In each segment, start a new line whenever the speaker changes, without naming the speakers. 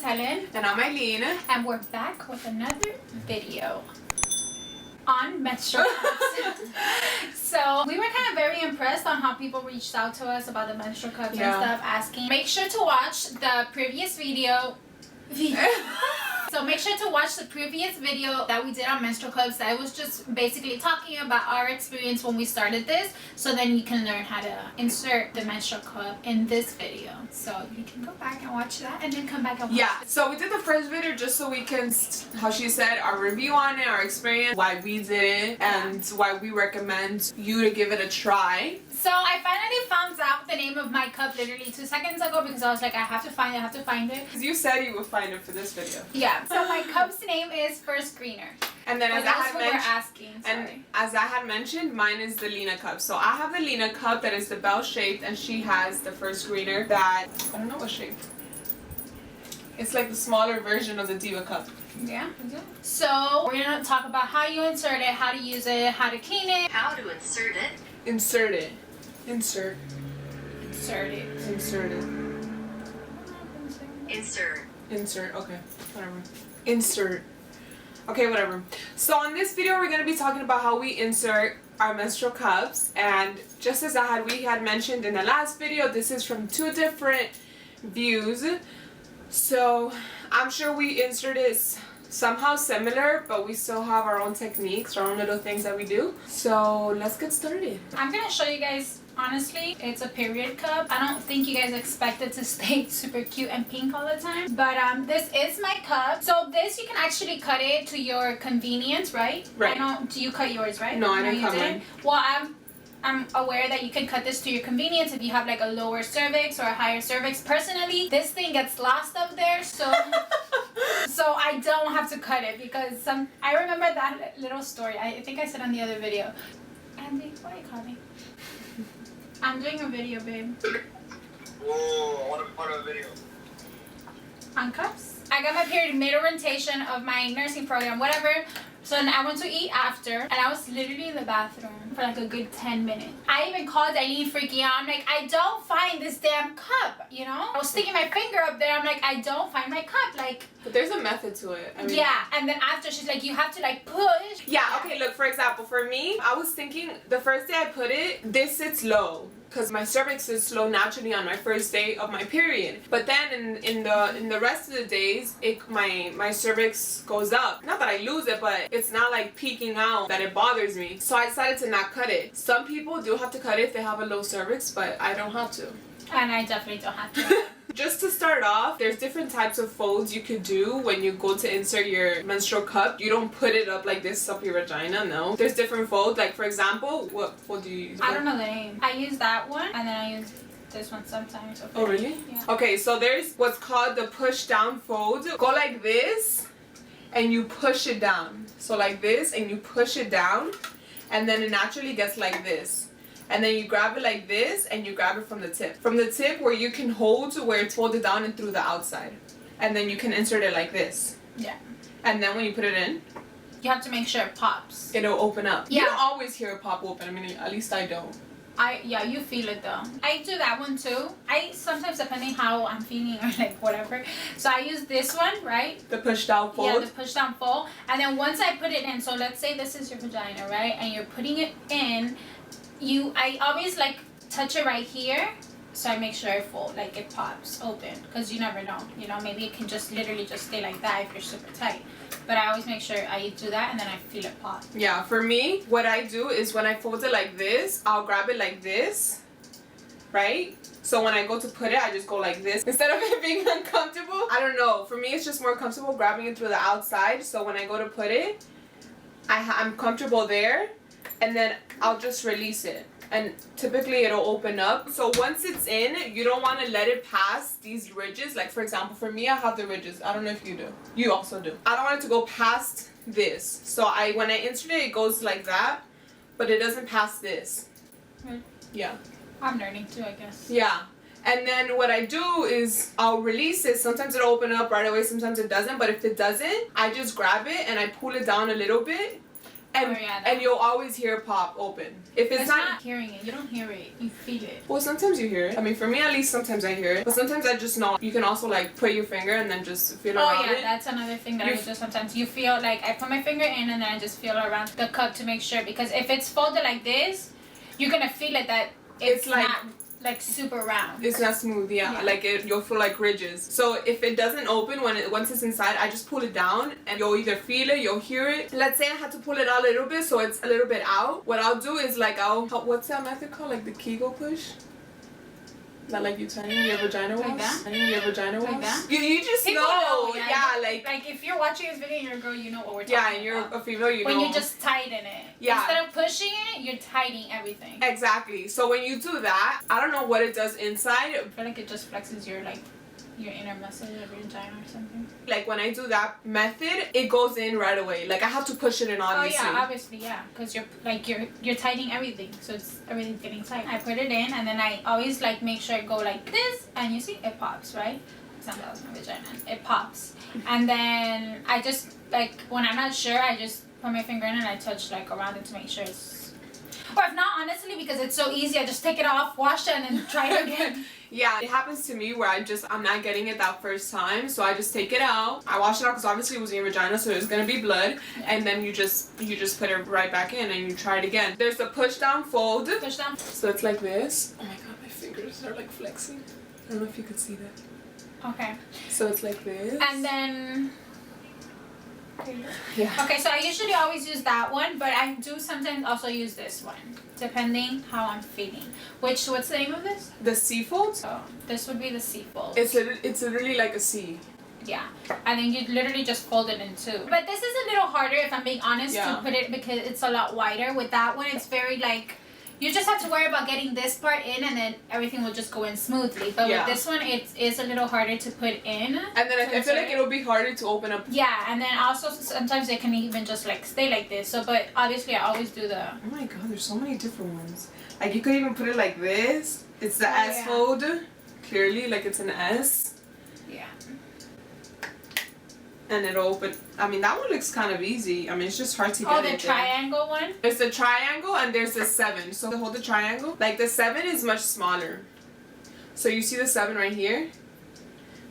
Helen.
And I'm Ayala.
And we're back with another video on menstrual cups. So we were kind of very impressed on how people reached out to us about the menstrual cups and stuff, asking. Make sure to watch the previous video. So make sure to watch the previous video that we did on menstrual cups. That was just basically talking about our experience when we started this, so then you can learn how to insert the menstrual cup in this video. So you can go back and watch that and then come back and watch it.
So we did the first video just so we can, how she said, our review on it, our experience, why we did it, and why we recommend you to give it a try.
So I finally found out the name of my cup literally 2 seconds ago, because I was like, I have to find it.
Because you said you would find it for this video.
Yeah. So my cup's name is First Greener.
And then as I had mentioned, mine is the Lena cup. So I have the Lena cup that is the bell shaped, and she has the First Greener that, I don't know what shape. It's like the smaller version of the Diva cup.
Yeah. So we're gonna talk about how you insert it, how to use it, how to clean it,
how to insert it.
Insert it. Insert.
Insert it.
Insert it.
Insert.
Insert. Okay. Whatever. Insert. Okay, whatever. So on this video, we're going to be talking about how we insert our menstrual cups. And just as we had mentioned in the last video, this is from 2 different views. So I'm sure we insert it somehow similar, but we still have our own techniques, our own little things that we do. So let's get started.
I'm gonna show you guys, honestly, it's a period cup. I don't think you guys expect it to stay super cute and pink all the time, but this is my cup. So this, you can actually cut it to your convenience, right?
Right.
Do you cut yours, right?
No, I didn't cut mine.
Well, I'm aware that you can cut this to your convenience if you have like a lower cervix or a higher cervix. Personally, this thing gets lost up there, so so I don't have to cut it, because I remember that little story. I think I said on the other video. Andy, why are you calling? I'm doing a video, babe.
Whoa, I want to be part of a video.
On cups? I got my period mid-orientation of my nursing program, whatever. So then I went to eat after, and I was literally in the bathroom for like a good 10 minutes. I even called Eileen freaking out. I'm like, I don't find this damn cup, you know? I was sticking my finger up there. I'm like, I don't find my cup. Like,
but there's a method to it. I mean,
yeah, and then after she's like, you have to like push.
Yeah, okay, look, for example, for me, I was thinking the first day I put it, this sits low, because my cervix is low naturally on my first day of my period. But then in the rest of the days, my cervix goes up. Not that I lose it, but it's not like peeking out that it bothers me. So I decided to not cut it. Some people do have to cut it if they have a low cervix, but I don't have to.
And I definitely don't have to.
Just to start off, there's different types of folds you could do when you go to insert your menstrual cup. You don't put it up like this up your vagina, no. There's different folds. Like, for example, what fold do you use?
I don't know the name. I use that one, and then I use this one sometimes. Okay.
Oh, really?
Yeah.
Okay, so there's what's called the push down fold. Go like this, and you push it down. So like this, and you push it down, and then it naturally gets like this. And then you grab it like this, and you grab it from the tip. From the tip where you can hold to where it's folded down and through the outside. And then you can insert it like this.
Yeah.
And then when you put it in,
you have to make sure it pops.
it'll open up.
Yeah.
You don't always hear it pop open. I mean, at least I don't.
Yeah, you feel it though. I do that one too. I sometimes, depending how I'm feeling or like whatever. So I use this one, right?
The push down fold?
Yeah, the push down fold. And then once I put it in, so let's say this is your vagina, right? And you're putting it in, I always like touch it right here, so I make sure it it pops open, because you never know, you know, maybe it can just literally just stay like that if you're super tight. But I always make sure I do that, and then I feel it pop.
Yeah, for me, what I do is when I fold it like this, I'll grab it like this, right? So when I go to put it, I just go like this. Instead of it being uncomfortable, I don't know. For me, it's just more comfortable grabbing it through the outside. So when I go to put it, I'm comfortable there. And then I'll just release it, and typically it'll open up. So once it's in, you don't want to let it pass these ridges. Like, for example, for me, I have the ridges. I don't know if you do. You also do. I don't want it to go past this. So when I insert it, it goes like that, but it doesn't pass this.
Right.
Yeah.
I'm learning too, I guess.
Yeah. And then what I do is I'll release it. Sometimes it'll open up right away, sometimes it doesn't. But if it doesn't, I just grab it and I pull it down a little bit. and you'll always hear it pop open. If it's
not hearing it, you don't hear it, you feel it.
Well, sometimes you hear it. I mean, for me at least, sometimes I hear it. But sometimes I just know. You can also like put your finger and then just feel around it.
Oh yeah, that's another thing that I do sometimes. You feel like I put my finger in and then I just feel around the cup to make sure, because if it's folded like this, you're gonna feel it that it's like not like super round.
It's not smooth, yeah. Like you'll feel like ridges. So if it doesn't open once it's inside, I just pull it down and you'll either feel it, you'll hear it. Let's say I had to pull it out a little bit so it's a little bit out. What I'll do is like what's that method called? Like the Kegel push? That like you tightening your vagina walls?
Like that?
Tightening your vagina walls?
Like that?
You just
People
know.
Yeah,
like
if you're watching this video and you're a girl, you know what we're talking
about.
about.
Yeah, and you're a female, you know.
When you just tighten it.
Yeah.
Instead of pushing it, you're tightening everything.
Exactly. So when you do that, I don't know what it does inside.
I feel like it just flexes your inner muscles of your vagina or something.
Like when I do that method, it goes in right away. Like I have to push it in, obviously.
Oh yeah, obviously, yeah, because you're tightening everything, so it's everything's getting tight. I put it in, and then I always like make sure I go like this, and you see it pops, right? Example, that was my vagina. It pops, and then I just like when I'm not sure, I just put my finger in and I touch like around it to make sure it's. Or if not, honestly, because it's so easy, I just take it off, wash it, and then try it again.
Yeah, it happens to me where I'm not getting it that first time, so I just take it out. I wash it out because obviously it was in your vagina, so there's gonna be blood, and then you just put it right back in and you try it again. There's the push down fold.
Push down.
So it's like this. Oh my god, my fingers are like flexing. I don't know if you could see that.
Okay.
So it's like this.
And then.
Yeah.
Okay, so I usually always use that one, but I do sometimes also use this one, depending how I'm feeling. What's the name of this?
The C fold?
So this would be the C fold.
It's literally like a C.
Yeah, and then you literally just fold it in two. But this is a little harder, if I'm being honest, to put it because it's a lot wider. With that one, it's very like. You just have to worry about getting this part in, and then everything will just go in smoothly. But with this one, it is a little harder to put in.
And then I feel like it'll be harder to open up.
Yeah, and then also sometimes it can even just like stay like this. So, but obviously I always do the...
Oh my god, there's so many different ones. Like you could even put it like this. It's the S fold. Clearly, like it's an S.
Yeah.
And it'll open. I mean, that one looks kind of easy. I mean, it's just hard to get
Oh, the triangle one?
There's the triangle and there's the 7. So to hold the triangle, like the 7 is much smaller. So you see the 7 right here?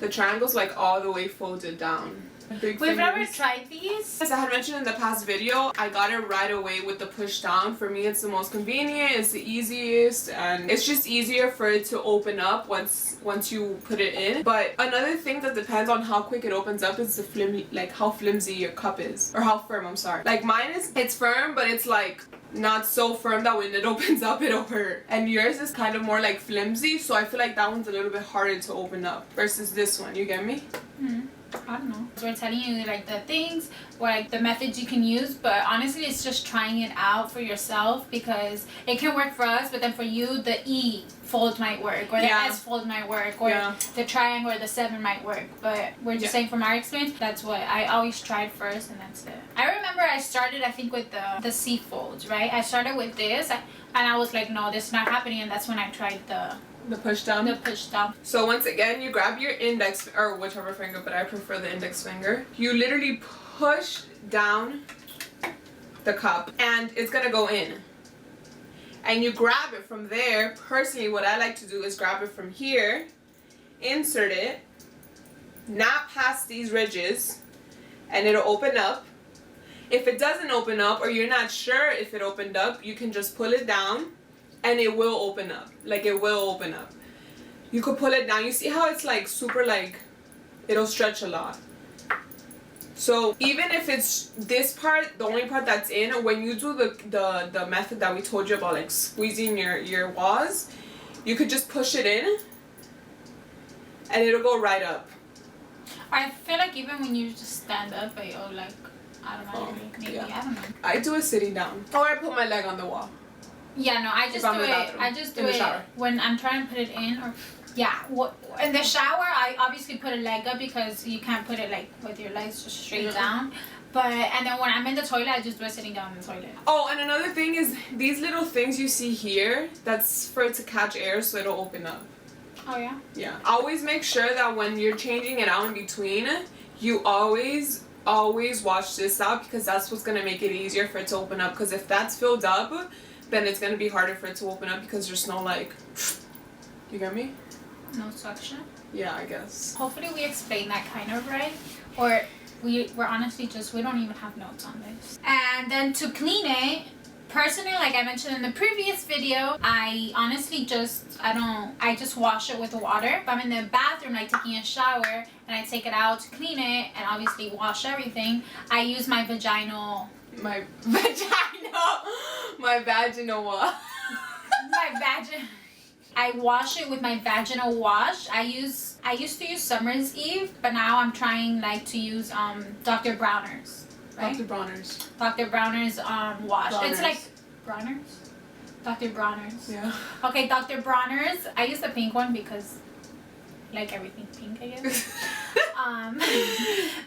The triangle's like all the way folded down. We've
never tried these.
As I had mentioned in the past video, I got it right away with the push down. For me, it's the most convenient, it's the easiest, and it's just easier for it to open up once you put it in. But another thing that depends on how quick it opens up is how flimsy your cup is, or how firm. I'm sorry. Like mine it's firm, but it's like not so firm that when it opens up it'll hurt. And yours is kind of more like flimsy, so I feel like that one's a little bit harder to open up versus this one. You get me?
Mm-hmm. I don't know. So we're telling you like the things, or like the methods you can use, but honestly it's just trying it out for yourself, because it can work for us, but then for you the E fold might work, or the S fold might work, or the triangle or the 7 might work. But we're just saying from our experience, that's what I always tried first, and that's it. I remember I started I think with the C folds, right? I started with this and I was like, no, this is not happening, and that's when I tried the
push down?
The push down.
So once again, you grab your index, or whichever finger, but I prefer the index finger. You literally push down the cup and it's gonna go in. And you grab it from there. Personally, what I like to do is grab it from here, insert it, not past these ridges, and it'll open up. If it doesn't open up, or you're not sure if it opened up, you can just pull it down and it will open up. Like it will open up. You could pull it down. You see how it's like super like, it'll stretch a lot. So even if it's this part, the only part that's in, when you do the method that we told you about, like squeezing your walls, you could just push it in and it'll go right up.
I feel like even when you just stand up, it'll like automatically, maybe, I don't know.
I do it sitting down, or I put my leg on the wall.
Yeah, no, I just do it when I'm trying to put it in, or in the shower I obviously put a leg up, because you can't put it like with your legs just straight down. And then when I'm in the toilet, I just do it sitting down in the toilet. Oh,
and another thing is these little things you see here, that's for it to catch air so it'll open up.
Oh yeah?
Yeah. Always make sure that when you're changing it out in between, you always always wash this out because that's what's gonna make it easier for it to open up. Because if that's filled up, then it's gonna be harder for it to open up because there's no like. You get me?
No suction.
Yeah, I guess.
Hopefully we explained that kind of right, or we're honestly just we don't even have notes on this. And then to clean it. Personally, like I mentioned in the previous video, I honestly I just wash it with water. If I'm in the bathroom, like taking a shower, and I take it out to clean it, and obviously wash everything, I use my vaginal what?
My
I wash it with my vaginal wash. I used to use Summer's Eve, but now I'm trying like to use Dr. Bronner's. Right? Dr. Bronner's wash.
Bronner's.
It's like Bronner's? Dr. Bronner's.
Yeah.
Okay, Dr. Bronner's. I use the pink one because I like everything pink, I guess.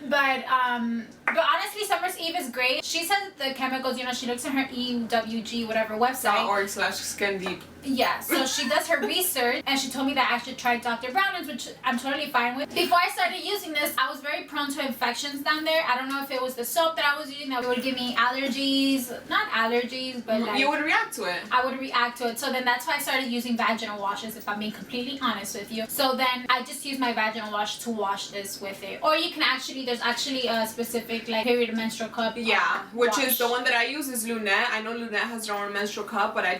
But honestly, Summer's Eve is great. She says the chemicals, you know, she looks at her EWG whatever website.
.org/skindeep.
Yeah, so she does her research, and she told me that I should try Dr. Brown's, which I'm totally fine with. Before I started using this, I was very prone to infections down there. I don't know if it was the soap that I was using that would give me allergies. Not allergies, but like...
You would react to it.
I would react to it. So then that's why I started using vaginal washes, if I'm being completely honest with you. So then I just use my vaginal wash to wash this with it. Or you can actually, there's actually a specific like period menstrual cup.
Yeah, which
wash.
is the one that I use is Lunette. I know Lunette has their own menstrual cup, but I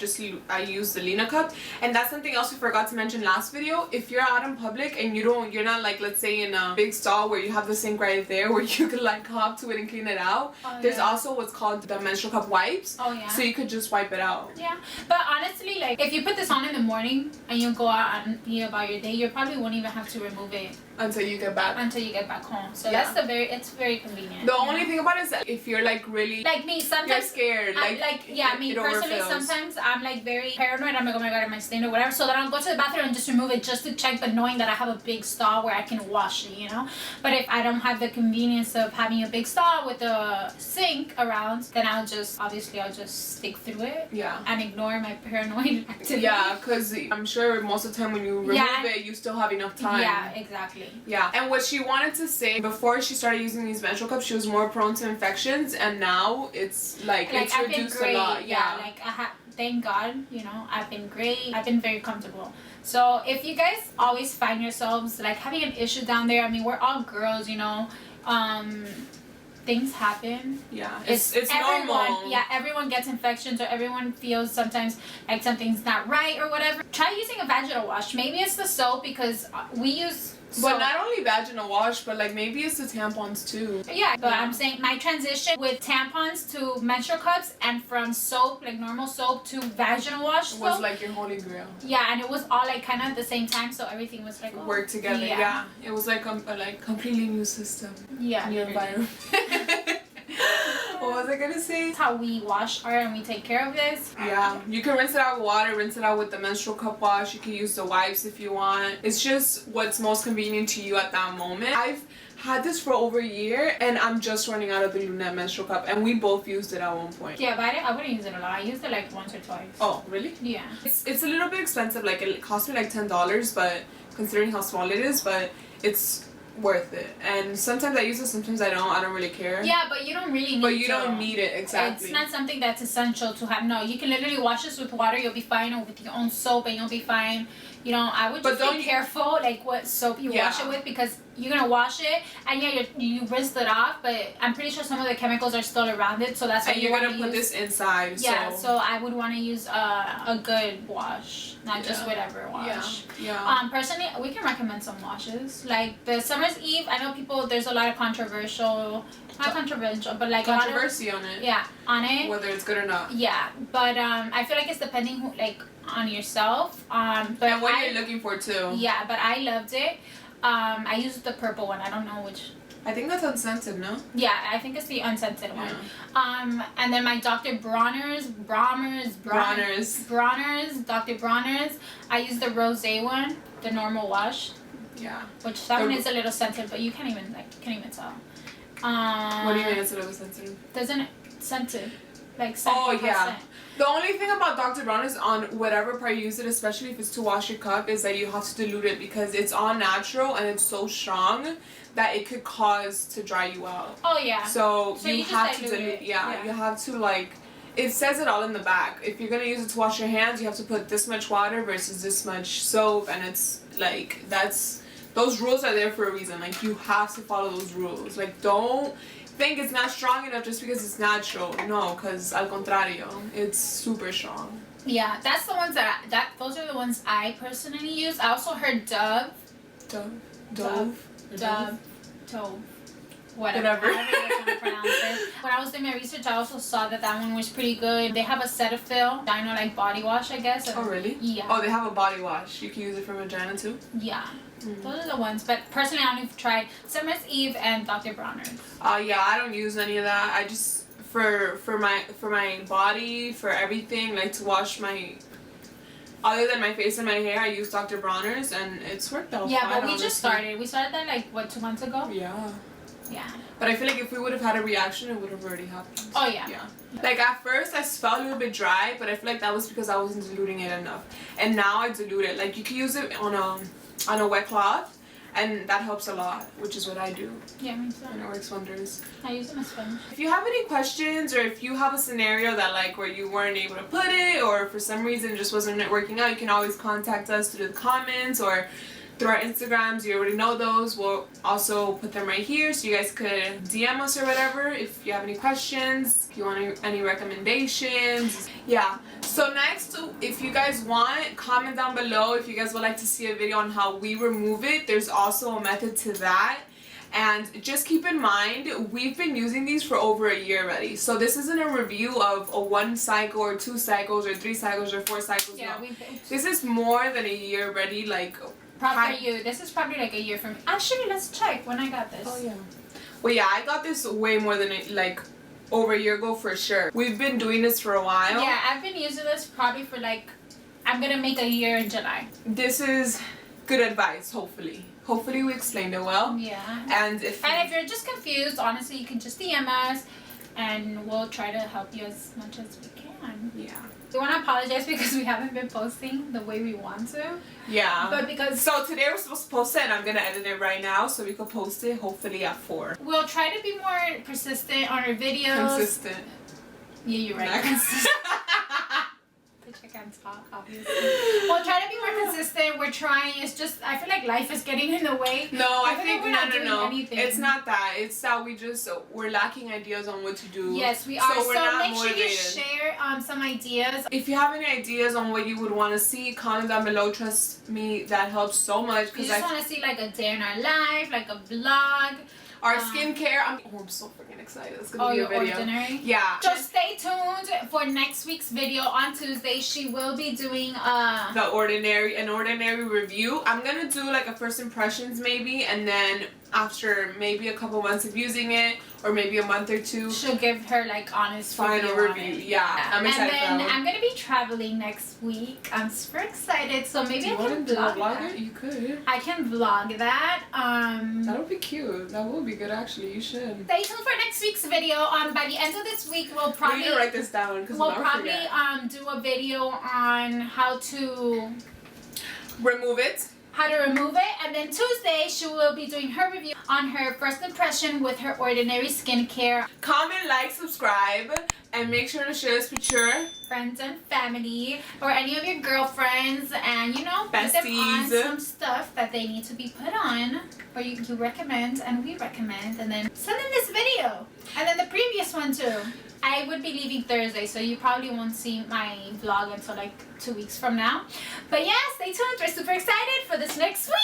use the Lena cup. And that's something else we forgot to mention last video. If you're out in public and you're not like, let's say in a big stall where you have the sink right there where you could like hop to it and clean it out. There's also what's called the menstrual cup wipes.
Oh yeah.
So you could just wipe it out.
Yeah, but honestly, like if you put this on in the morning and you go out and be about your day, you probably won't even have to remove it
until you get back
home. So
yeah.
it's very convenient.
The only thing about it is that if you're like really
like me, sometimes
you're scared.
Me personally, sometimes I'm like very paranoid. I'm like, oh my god, am I stained or whatever? So then I'll go to the bathroom and just remove it just to check, but knowing that I have a big stall where I can wash it, you know. But if I don't have the convenience of having a big stall with a sink around, then I'll just stick through it.
Yeah.
And ignore my paranoid activity.
Yeah, because I'm sure most of the time when you remove it, you still have enough time.
Yeah, exactly.
Yeah, and what she wanted to say before she started using these menstrual cups, she was more prone to infections, and now it's like it's
I've
reduced
been great.
a lot. Yeah,
like thank God, you know, I've been great. I've been very comfortable. So if you guys always find yourselves like having an issue down there, I mean, we're all girls, you know. Things happen.
Yeah, it's normal.
Yeah, everyone gets infections, or everyone feels sometimes like something's not right or whatever. Try using a vaginal wash. Maybe it's the soap because we use soap.
But not only vaginal wash, but like maybe it's the tampons too.
Yeah, but I'm saying my transition with tampons to menstrual cups and from soap, like normal soap, to vaginal wash
soap was like your holy grail.
Yeah, and it was all like kind of at the same time, so everything was like
work together. Yeah, it was like a like completely new system.
Yeah,
new environment. What was I gonna say?
That's how we wash our and we take care of this.
Yeah, you can rinse it out with water, rinse it out with the menstrual cup wash. You can use the wipes if you want. It's just what's most convenient to you at that moment. I've had this for over a year and I'm just running out of the Lunette menstrual cup, and we both used it at one point.
Yeah, but I wouldn't use it a lot. I used it like once or twice.
Oh, really?
Yeah.
It's a little bit expensive. Like it cost me like $10, but considering how small it is, but it's worth it. And sometimes I use it, sometimes I don't really care.
Yeah, but you don't really need it.
But you don't need it, exactly.
It's not something that's essential to have. No, you can literally wash this with water, you'll be fine, or with your own soap and you'll be fine. You know, I would just be careful like what soap you wash it with, because you're gonna wash it and you rinsed it off, but I'm pretty sure some of the chemicals are still around it, so that's why
you're gonna put this inside.
Yeah, so I would want to use a good wash, not just whatever wash.
Yeah.
Personally, we can recommend some washes like the Summer's Eve. I know there's a lot of not controversial, but like
controversy on it.
Yeah, on it.
Whether it's good or not.
Yeah, but I feel like it's depending on yourself. But
and what you're looking for too.
Yeah, but I loved it. I used the purple one. I don't know which.
I think that's unscented, no?
Yeah, I think it's the unscented one. And then my Dr. Bronner's, Dr. Bronner's. I used the rosé one, the normal wash.
Yeah.
Which that one is a little scented, but you can't even tell.
What do you mean it's a little scented?
Doesn't it scented? like 70%.
Oh yeah. The only thing about Dr. Brown is on whatever part you use it, especially if it's to wash your cup, is that you have to dilute it because it's all natural and it's so strong that it could cause to dry you out.
Oh yeah.
So you
just
have to
dilute
dilute.
it.
Yeah, you have to like. It says it all in the back. If you're gonna use it to wash your hands, you have to put this much water versus this much soap, and it's like those rules are there for a reason. Like you have to follow those rules. Like don't think it's not strong enough just because it's natural. No, because al contrario, it's super strong.
Yeah, that's the ones those are the ones I personally use. I also heard Dove, whatever. I don't know how to pronounce it. When I was doing my research, I also saw that one was pretty good. They have a Cetaphil, like body wash, I guess.
Oh really?
Yeah.
Oh, they have a body wash. You can use it for vagina too.
Yeah. Those are the ones, but personally I only tried Summer's Eve and Dr. Bronner's.
Yeah, I don't use any of that. I just for my body, for everything, like to wash my other than my face and my hair, I use Dr. Bronner's and it's worked out
yeah,
fine.
but we just started. We started that like 2 months ago?
Yeah.
Yeah.
But I feel like if we would have had a reaction, it would have already happened.
Oh yeah.
Yeah. Like at first I felt a little bit dry, but I feel like that was because I wasn't diluting it enough. And now I dilute it. Like you can use it on a wet cloth, and that helps a lot, which is what I do.
Yeah, me too.
And it works wonders.
I use it on a sponge.
If you have any questions, or if you have a scenario that like where you weren't able to put it, or for some reason it just wasn't working out, you can always contact us through the comments or through our Instagrams. You already know those. We'll also put them right here so you guys could DM us or whatever if you have any questions, if you want any recommendations. Yeah. So next, if you guys want, comment down below if you guys would like to see a video on how we remove it. There's also a method to that. And just keep in mind, we've been using these for over a year already. So this isn't a review of a 1 cycle or 2 cycles or 3 cycles or 4 cycles.
Yeah,
no. This is more than a year already. Like
probably you. This is probably like a year from. Actually, let's check when I got this.
Oh yeah. Well, yeah, I got this way more than like over a year ago for sure. We've been doing this for a while.
Yeah, I've been using this probably for like, I'm gonna make a year in July.
This is good advice, hopefully. Hopefully we explained it well.
Yeah.
And if
you're just confused, honestly, you can just DM us and we'll try to help you as much as we can.
Yeah.
We want to apologize because we haven't been posting the way we want to.
Yeah.
But because...
So today we're supposed to post it and I'm going to edit it right now so we can post it hopefully at 4.
We'll try to be more persistent on our videos.
Consistent.
Yeah, you're right. Consistent. Which I can't talk, obviously. We'll try to be more consistent. We're trying. It's just, I feel like life is getting in the way.
No, I think,
we're not doing anything.
It's not that. It's that we're lacking ideas on what to do.
Yes, we are.
So,
Make sure you share some ideas.
If you have any ideas on what you would want to see, comment down below. Trust me, that helps so much.
We just want to see like a day in our life, like a vlog.
Our skincare. I'm so freaking excited. It's gonna be a video.
Ordinary?
Yeah.
Just stay tuned for next week's video on Tuesday. She will be doing an ordinary review. I'm gonna do like a first impressions maybe, and then after maybe a couple months of using it, or maybe a month or 2, she'll give her like honest
final review. Yeah, I'm excited.
And then I'm gonna be traveling next week. I'm super excited. So maybe I can vlog that.
You could.
I can vlog that.
That would be cute. That would be good actually. You should.
Stay tuned for next week's video. By the end of this week, we'll probably.
We need to write this down because we'll probably
do a video on how to
remove it.
And then Tuesday she will be doing her review on her first impression with her ordinary skincare.
Comment, like, subscribe, and make sure to share this with your
friends and family or any of your girlfriends, and
besties.
Put them on some stuff that they need to be put on, or you recommend and we recommend, and then send them this video, and then the previous one too. I would be leaving Thursday, so you probably won't see my vlog until like 2 weeks from now. But yeah, stay tuned. We're super excited for this next week.